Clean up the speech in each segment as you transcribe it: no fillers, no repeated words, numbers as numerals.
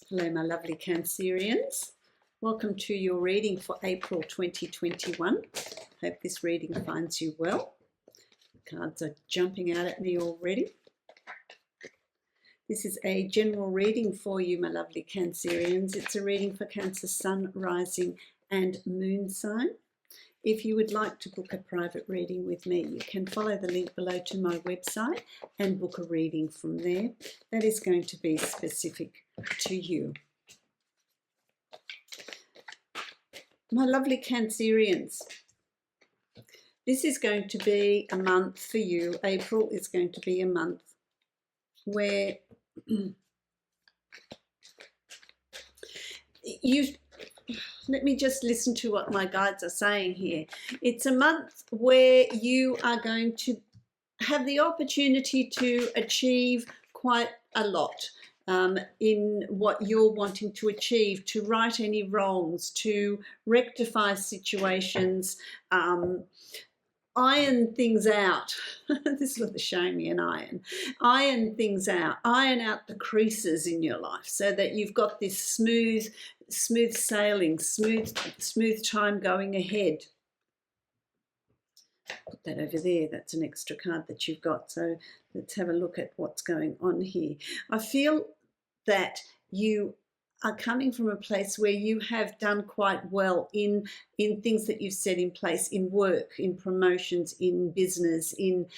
Hello, my lovely Cancerians. Welcome to your reading for April 2021. Hope this reading finds you well. Cards are jumping out at me already. This is a general reading for you, my lovely Cancerians. It's a reading for Cancer Sun, Rising and Moon sign. If you would like to book a private reading with me, you can follow the link below to my website and book a reading from there. That is going to be specific to you. My lovely Cancerians, this is going to be a month for you. April is going to be a month where let me just listen to what my guides are saying here. It's a month where you are going to have the opportunity to achieve quite a lot in what you're wanting to achieve, to right any wrongs, to rectify situations, iron things out. This is what they're showing me, an iron. Iron things out. Iron out the creases in your life so that you've got this smooth sailing, smooth time going ahead. Put that over there. That's an extra card that you've got. So let's have a look at what's going on here. I feel that you are coming from a place where you have done quite well in things that you've set in place, in work, in promotions, in business, in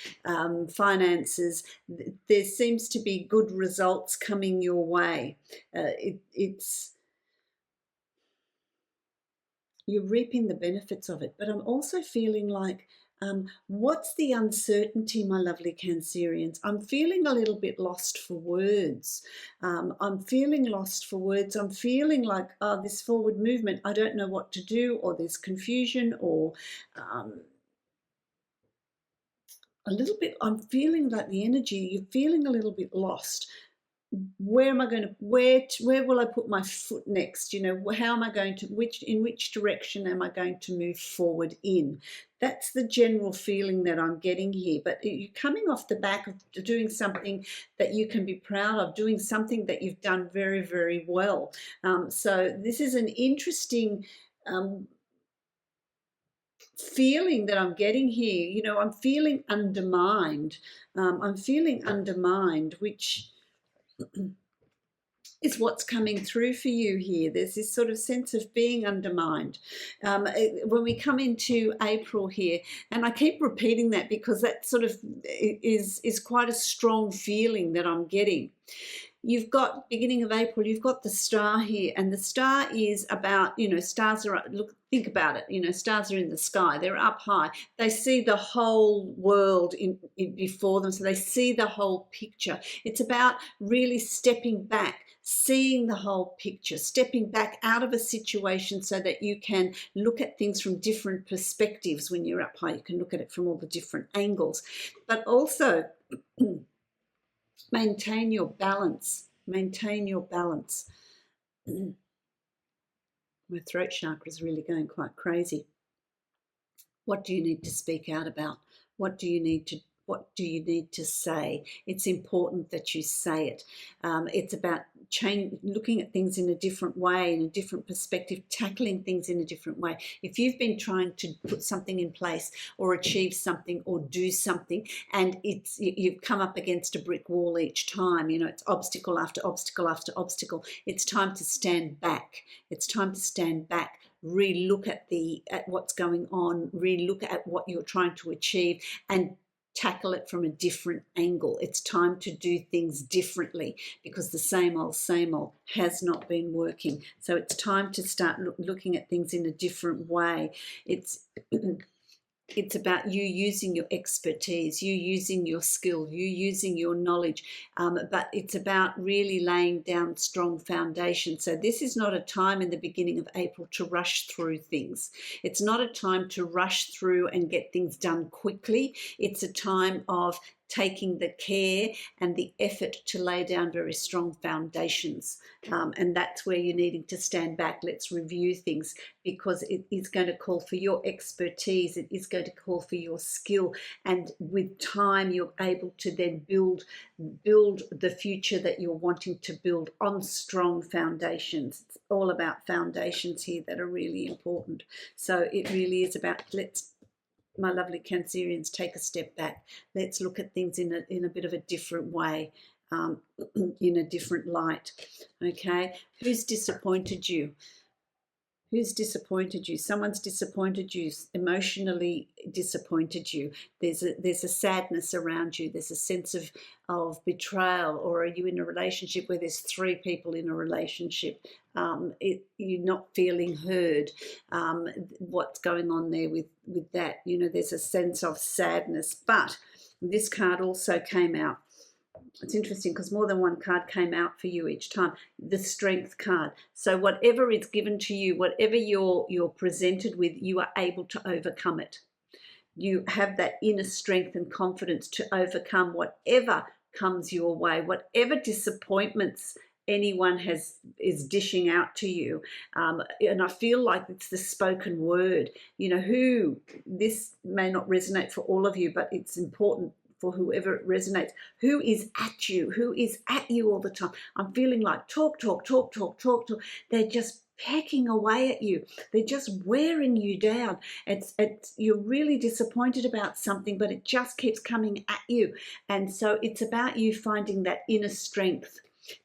finances. There seems to be good results coming your way. You're reaping the benefits of it, but I'm also feeling like what's the uncertainty, my lovely Cancerians? I'm feeling a little bit lost for words. I'm feeling lost for words. I'm feeling like, this forward movement, I don't know what to do, or there's confusion, or a little bit, I'm feeling like the energy, you're feeling a little bit lost. Where am I going to, where will I put my foot next? You know, how am I going to, in which direction am I going to move forward in? That's the general feeling that I'm getting here. But you're coming off the back of doing something that you can be proud of, doing something that you've done very, very well. So this is an interesting feeling that I'm getting here. You know, I'm feeling undermined. Which is what's coming through for you here. There's this sort of sense of being undermined. When we come into April here, and I keep repeating that because that sort of is quite a strong feeling that I'm getting. You've got, beginning of April, you've got the star here, and the star is about, you know, stars are, look, think about it, you know, stars are in the sky, they're up high, they see the whole world before them, so they see the whole picture. It's about really stepping back, seeing the whole picture, stepping back out of a situation so that you can look at things from different perspectives. When you're up high, you can look at it from all the different angles, but also maintain your balance. Maintain your balance. My throat chakra is really going quite crazy. What do you need to speak out about? What do you need to say? It's important that you say it. It's about looking at things in a different way, in a different perspective, tackling things in a different way. If you've been trying to put something in place or achieve something or do something, and you've come up against a brick wall each time, you know, it's obstacle after obstacle after obstacle, it's time to stand back. It's time to stand back, re-look at what's going on, re-look at what you're trying to achieve, and tackle it from a different angle. It's time to do things differently because the same old has not been working. So it's time to start looking at things in a different way. It's about you using your expertise, you using your skill, you using your knowledge, but it's about really laying down strong foundation. So this is not a time in the beginning of April to rush through things. It's not a time to rush through and get things done quickly. It's a time of taking the care and the effort to lay down very strong foundations. And that's where you're needing to stand back. Let's review things, because it is going to call for your expertise. It is going to call for your skill. And with time, you're able to then build the future that you're wanting to build on strong foundations. It's all about foundations here that are really important. So it really is about, my lovely Cancerians, take a step back. Let's look at things in a bit of a different way, in a different light. Okay, who's disappointed you? Who's disappointed you? Someone's disappointed you, emotionally disappointed you. There's a sadness around you. There's a sense of betrayal. Or are you in a relationship where there's 3 people in a relationship? You're not feeling heard. What's going on there with that? You know, there's a sense of sadness. But this card also came out. It's interesting because more than one card came out for you each time. The Strength card. So whatever is given to you, whatever you're presented with, you are able to overcome it. You have that inner strength and confidence to overcome whatever comes your way, whatever disappointments anyone is dishing out to you. And I feel like it's the spoken word. You know, this may not resonate for all of you, but it's important for whoever it resonates. Who is at you? Who is at you all the time? I'm feeling like talk. They're just pecking away at you. They're just wearing you down. You're really disappointed about something, but it just keeps coming at you. And so it's about you finding that inner strength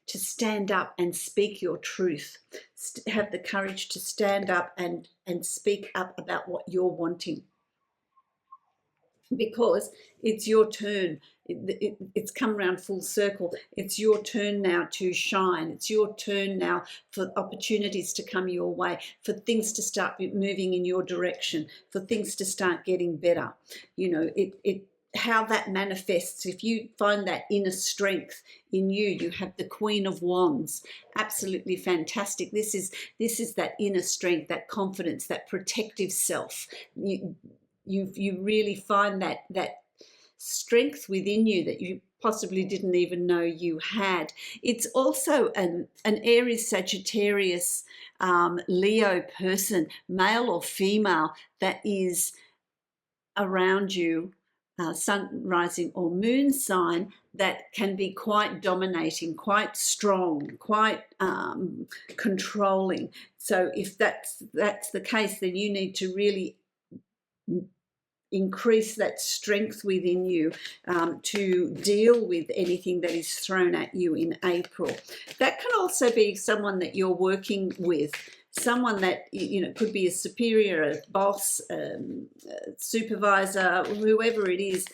to stand up and speak your truth. Have the courage to stand up and speak up about what you're wanting. Because it's your turn. It's come around full circle. It's your turn now to shine. It's your turn now for opportunities to come your way, for things to start moving in your direction, for things to start getting better. You know, how that manifests. If you find that inner strength in you, you have the Queen of Wands. Absolutely fantastic. This is that inner strength, that confidence, that protective self. You really find that strength within you that you possibly didn't even know you had. It's also an Aries, Sagittarius, Leo person, male or female, that is around you, sun, rising or moon sign, that can be quite dominating, quite strong, quite controlling. So if that's the case, then you need to really increase that strength within you to deal with anything that is thrown at you in April. That can also be someone that you're working with, someone that, you know, could be a superior, a boss, a supervisor, whoever it is.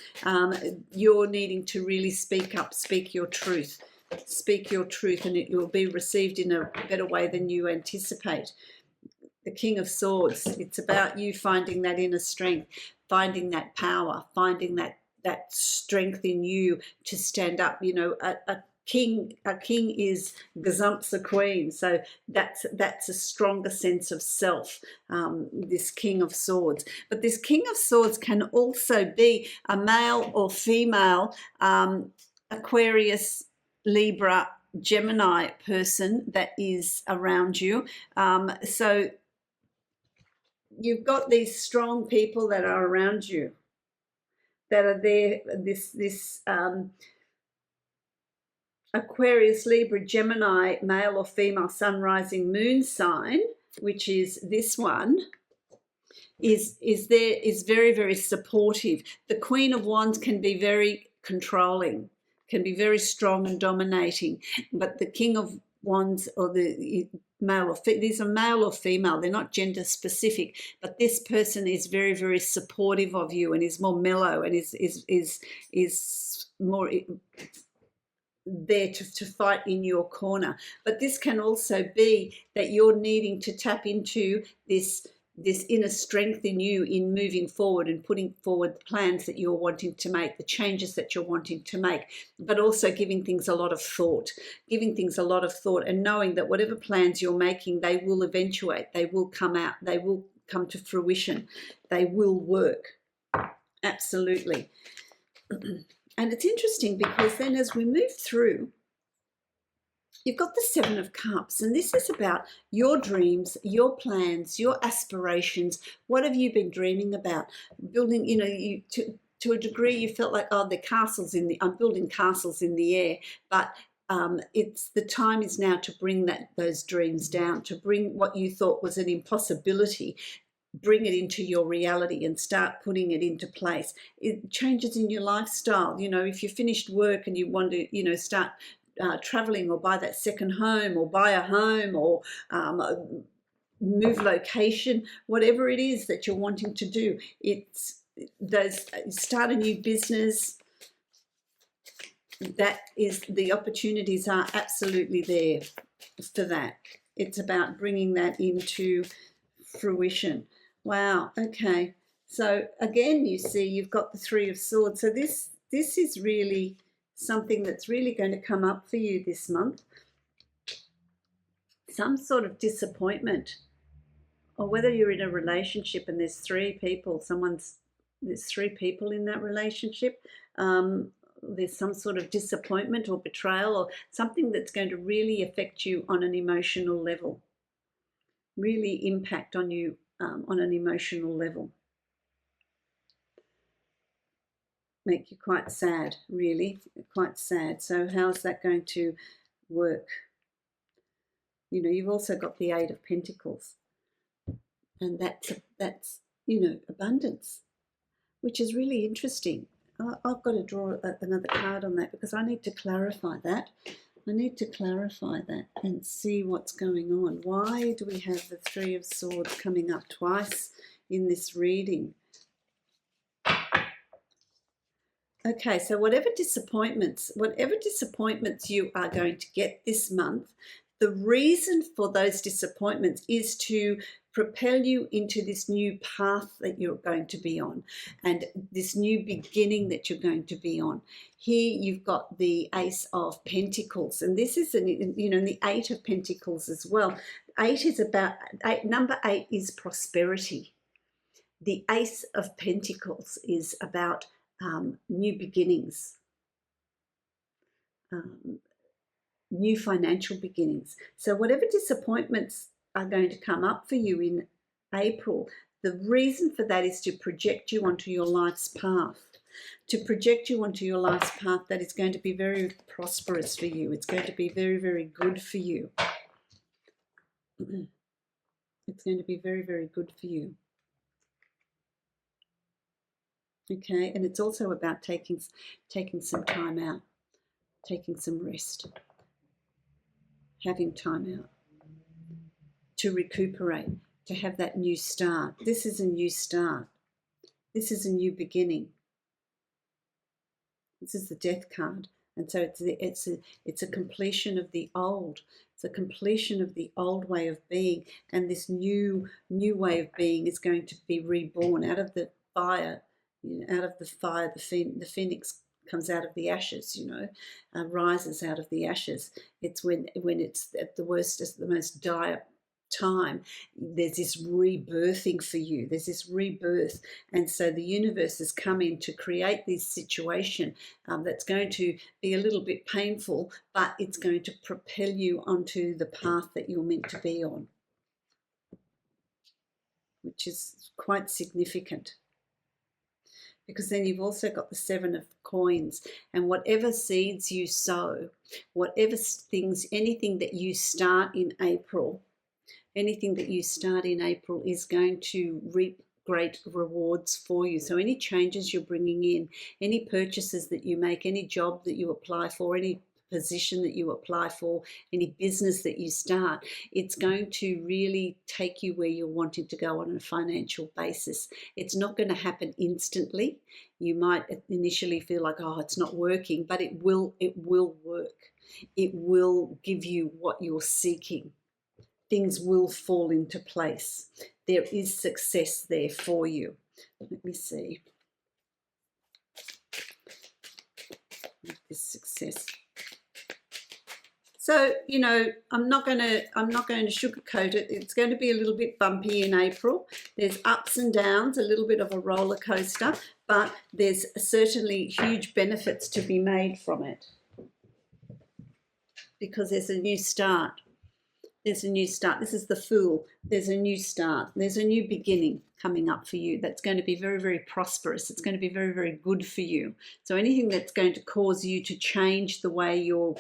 You're needing to really speak up, speak your truth. Speak your truth, and it will be received in a better way than you anticipate. The King of Swords, it's about you finding that inner strength, finding that power, finding that strength in you to stand up. You know, a king is gazumps the queen, so that's a stronger sense of self, this King of Swords. But this King of Swords can also be a male or female, Aquarius, Libra, Gemini person that is around you. So you've got these strong people that are around you, that are there. This Aquarius, Libra, Gemini, male or female, sun, rising, moon sign, which is this one, is very, very supportive. The Queen of Wands can be very controlling, can be very strong and dominating, but the King of Wands, or the male or these are male or female, they're not gender specific, but this person is very, very supportive of you, and is more mellow, and is more there to fight in your corner. But this can also be that you're needing to tap into this inner strength in you in moving forward and putting forward the plans that you're wanting to make, the changes that you're wanting to make, but also giving things a lot of thought, and knowing that whatever plans you're making, they will eventuate, they will come out, they will come to fruition, they will work. Absolutely. And it's interesting because then as we move through, you've got the Seven of Cups, and this is about your dreams, your plans, your aspirations. What have you been dreaming about? Building, you know, to a degree you felt like, oh, I'm building castles in the air, but it's the time is now to bring those dreams down, to bring what you thought was an impossibility, bring it into your reality and start putting it into place. It changes in your lifestyle. You know, if you finished work and you want to, you know, start traveling or buy that second home or buy a home or move location, whatever it is that you're wanting to do, start a new business. That is, the opportunities are absolutely there for that. It's about bringing that into fruition. Wow. Okay. So again, you see, you've got the Three of Swords. So this is really something that's really going to come up for you this month. Some sort of disappointment, or whether you're in a relationship and there's three people, there's three people in that relationship. There's some sort of disappointment or betrayal or something that's going to really affect you on an emotional level, really impact on you on an emotional level. Make you quite sad, really, quite sad. So how's that going to work? You know, you've also got the Eight of Pentacles, and that's you know, abundance, which is really interesting. I've got to draw another card on that because I need to clarify that. I need to clarify that and see what's going on. Why do we have the Three of Swords coming up twice in this reading? Okay, so whatever disappointments you are going to get this month, the reason for those disappointments is to propel you into this new path that you're going to be on and this new beginning that you're going to be on. Here you've got the Ace of Pentacles, and this is, you know, the Eight of Pentacles as well. Number 8 is prosperity. The Ace of Pentacles is about new beginnings, new financial beginnings. So whatever disappointments are going to come up for you in April, the reason for that is to project you onto your life's path. To project you onto your life's path that is going to be very prosperous for you. It's going to be very, very good for you. It's going to be very, very good for you. Okay, and it's also about taking some time out, taking some rest, having time out to recuperate, to have that new start. This is a new start. This is a new beginning. This is the Death card, and so it's a completion of the old. It's a completion of the old way of being, and this new way of being is going to be reborn out of the fire. You know, out of the fire, the phoenix comes out of the ashes, you know, rises out of the ashes. It's when it's at the worst, it's the most dire time. There's this rebirthing for you. There's this rebirth. And so the universe has come in to create this situation that's going to be a little bit painful, but it's going to propel you onto the path that you're meant to be on, which is quite significant. Because then you've also got the Seven of Coins, and whatever seeds you sow, whatever things, anything that you start in April, is going to reap great rewards for you. So any changes you're bringing in, any purchases that you make, any job that you apply for, any position that you apply for, any business that you start, it's going to really take you where you're wanting to go on a financial basis. It's not going to happen instantly. You might initially feel like, oh, it's not working, but it will work. It will give you what you're seeking. Things will fall into place. There is success there for you. Let me see. This success. So, you know, I'm not going to sugarcoat it. It's going to be a little bit bumpy in April. There's ups and downs, a little bit of a roller coaster, but there's certainly huge benefits to be made from it, because there's a new start. There's a new start. This is the Fool. There's a new start. There's a new beginning coming up for you that's going to be very, very prosperous. It's going to be very, very good for you. So anything that's going to cause you to change the way you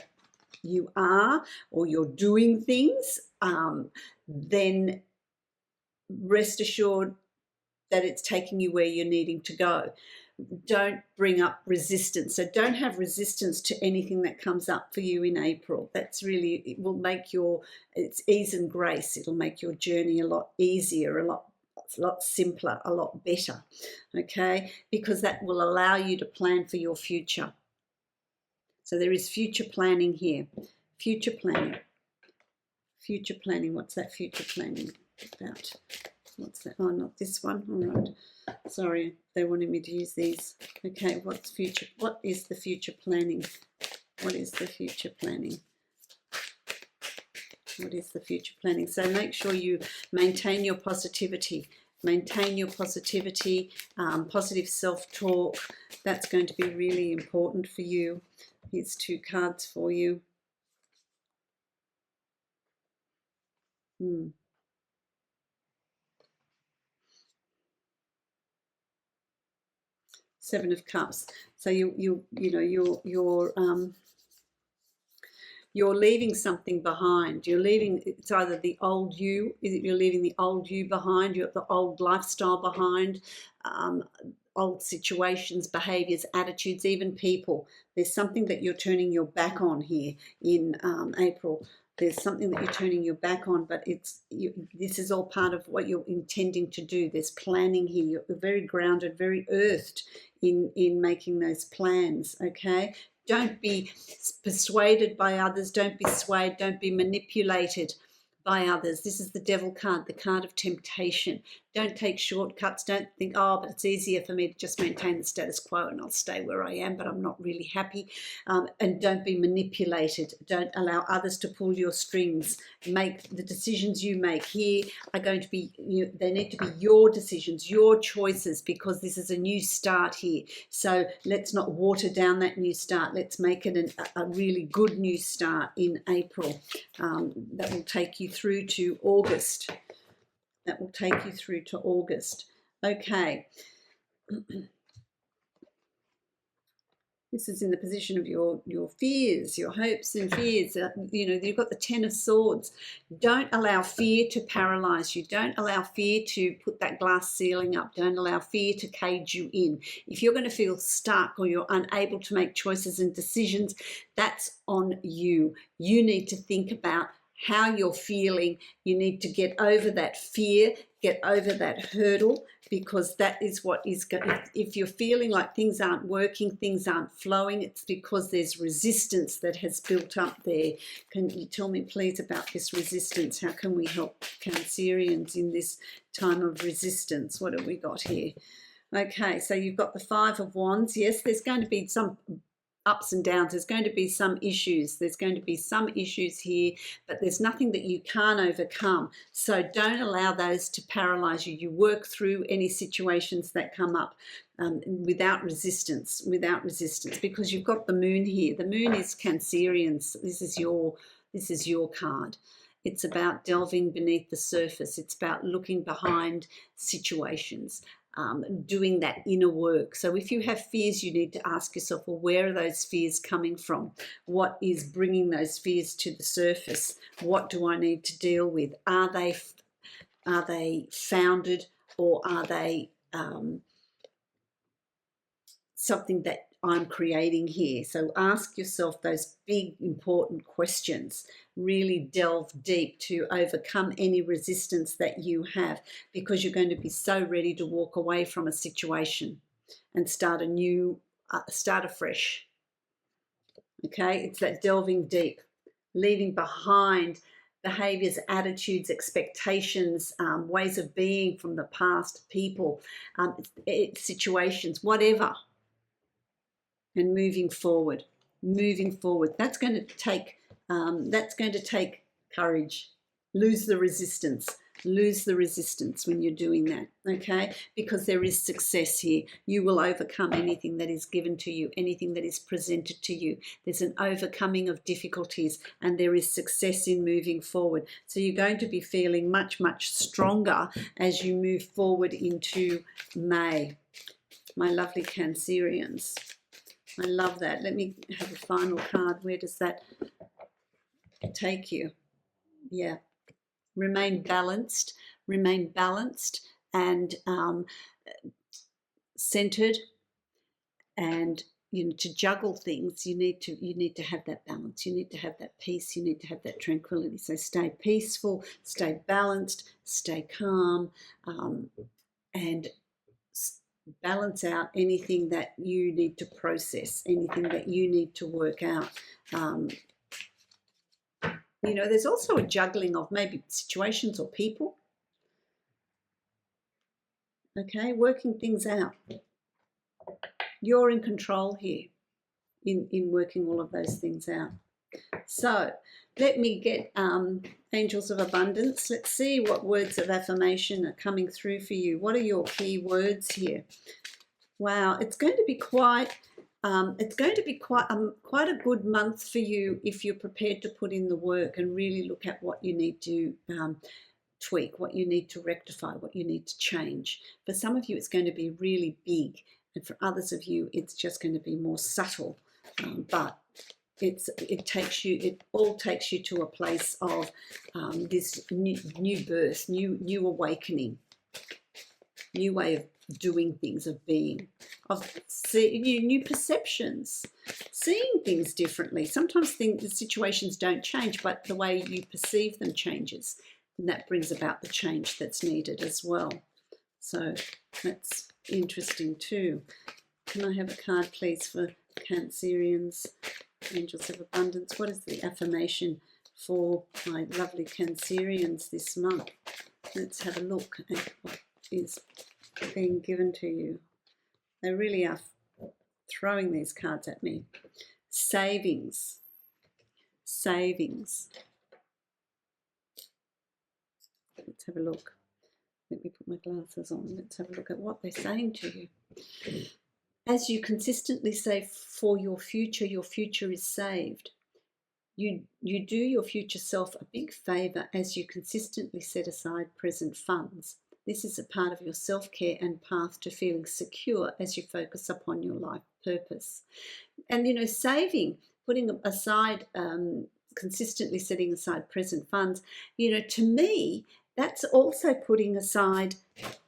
are, or you're doing things, then rest assured that it's taking you where you're needing to go. Don't bring up resistance. So don't have resistance to anything that comes up for you in April. That's really, it will make it's ease and grace. It'll make your journey a lot easier, a lot simpler, a lot better, okay? Because that will allow you to plan for your future. So there is future planning here. Future planning. Future planning. What's that future planning about? What's that? Oh, not this one. All right. Sorry, they wanted me to use these. Okay, what is the future planning? What is the future planning? What is the future planning? So make sure you maintain your positivity. Maintain your positivity, positive self-talk. That's going to be really important for you. Here's 2 cards for you. Seven of Cups. So you know you're leaving something behind. You're leaving, it's either the old you, you're leaving the old you behind, you're the old lifestyle behind, old situations, behaviors, attitudes, even people. There's something that you're turning your back on here in April. There's something that you're turning your back on, but this is all part of what you're intending to do. There's planning here. You're very grounded, very earthed in making those plans, okay? Don't be persuaded by others. Don't be swayed. Don't be manipulated by others. This is the Devil card, the card of temptation. Don't take shortcuts. Don't think, oh, but it's easier for me to just maintain the status quo and I'll stay where I am, but I'm not really happy. And don't be manipulated. Don't allow others to pull your strings. Make the decisions you make here are going to be, they need to be your decisions, your choices, because this is a new start here. So let's not water down that new start. Let's make it a really good new start in April. That will take you through to August. That will take you through to August. Okay. This is in the position of your fears, your hopes and fears. You've got the 10 of Swords. Don't allow fear to paralyze you. Don't allow fear to put that glass ceiling up. Don't allow fear to cage you in. If you're going to feel stuck or you're unable to make choices and decisions, that's on you. You need to think about how you're feeling. You need to get over that fear, get over that hurdle, because that is what is going. If you're feeling like things aren't working, things aren't flowing, it's because there's resistance that has built up there. Can you tell me please about this resistance? How can we help Cancerians in this time of resistance? What have we got here? Okay, so you've got the 5 of Wands. Yes, there's going to be some ups and downs. There's going to be some issues. There's going to be some issues here, but there's nothing that you can't overcome. So don't allow those to paralyze you. You work through any situations that come up without resistance, because you've got the Moon here. The Moon is Cancerians. This is your card. It's about delving beneath the surface. It's about looking behind situations. Doing that inner work. So if you have fears, you need to ask yourself, well, where are those fears coming from? It is bringing those fears to the surface? What do I need to deal with? Are they founded, or are they something that I'm creating here? So ask yourself those big, important questions. Really delve deep to overcome any resistance that you have, because you're going to be so ready to walk away from a situation and start afresh. Okay, it's that delving deep, leaving behind behaviors, attitudes, expectations, ways of being from the past, people, situations, whatever, and moving forward. That's going to take That's going to take courage. Lose the resistance. Lose the resistance when you're doing that, okay? Because there is success here. You will overcome anything that is given to you, anything that is presented to you. There's an overcoming of difficulties, and there is success in moving forward. So you're going to be feeling much, much stronger as you move forward into May. My lovely Cancerians. I love that. Let me have a final card. Where does that take you? Yeah. Remain balanced and centered, and to juggle things, you need to have that balance. You need to have that peace. You need to have that tranquility. So stay peaceful, stay balanced, stay calm, and balance out anything that you need to process, anything that you need to work out. There's also a juggling of maybe situations or people. Okay, working things out. You're in control here in working all of those things out. So let me get angels of abundance. Let's see what words of affirmation are coming through for you. What are your key words here? Wow, it's going to be quite a good month for you if you're prepared to put in the work and really look at what you need to tweak, what you need to rectify, what you need to change. For some of you, it's going to be really big, and for others of you, it's just going to be more subtle. But it all takes you to a place of this new birth, new awakening, new way of doing things, of being, of new perceptions, seeing things differently. Sometimes the situations don't change, but the way you perceive them changes, and that brings about the change that's needed as well. So that's interesting too. Can I have a card, please, for Cancerians, angels of abundance? What is the affirmation for my lovely Cancerians this month? Let's have a look at what is being given to you. They really are throwing these cards at me. Savings. Let's have a look. Let me put my glasses on. Let's have a look at what they're saying to you. As you consistently save for your future is saved. You do your future self a big favour as you consistently set aside present funds. This is a part of your self-care and path to feeling secure as you focus upon your life purpose. And, saving, putting aside, consistently setting aside present funds, to me, that's also putting aside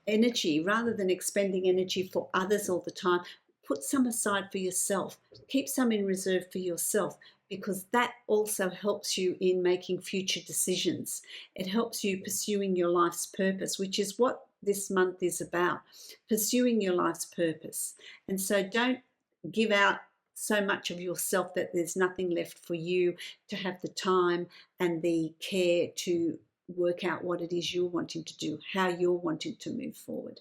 energy rather than expending energy for others all the time. Put some aside for yourself. Keep some in reserve for yourself, because that also helps you in making future decisions. It helps you pursuing your life's purpose, which is what this month is about, pursuing your life's purpose. And so don't give out so much of yourself that there's nothing left for you to have the time and the care to work out what it is you're wanting to do, how you're wanting to move forward.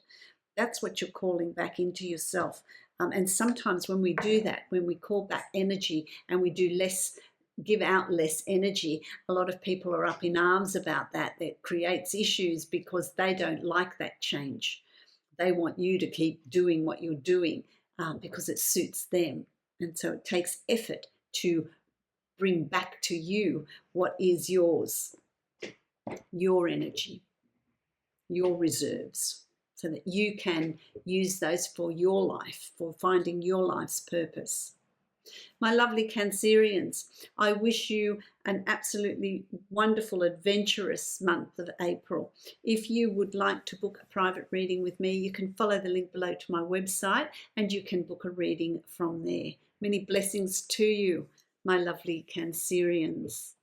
That's what you're calling back into yourself. And sometimes when we do that, when we call back energy and we do less, give out less energy, a lot of people are up in arms about that. That creates issues because they don't like that change. They want you to keep doing what you're doing because it suits them. And so it takes effort to bring back to you what is yours, your energy, your reserves, so that you can use those for your life, for finding your life's purpose. My lovely Cancerians, I wish you an absolutely wonderful, adventurous month of April. If you would like to book a private reading with me, you can follow the link below to my website and you can book a reading from there. Many blessings to you, my lovely Cancerians.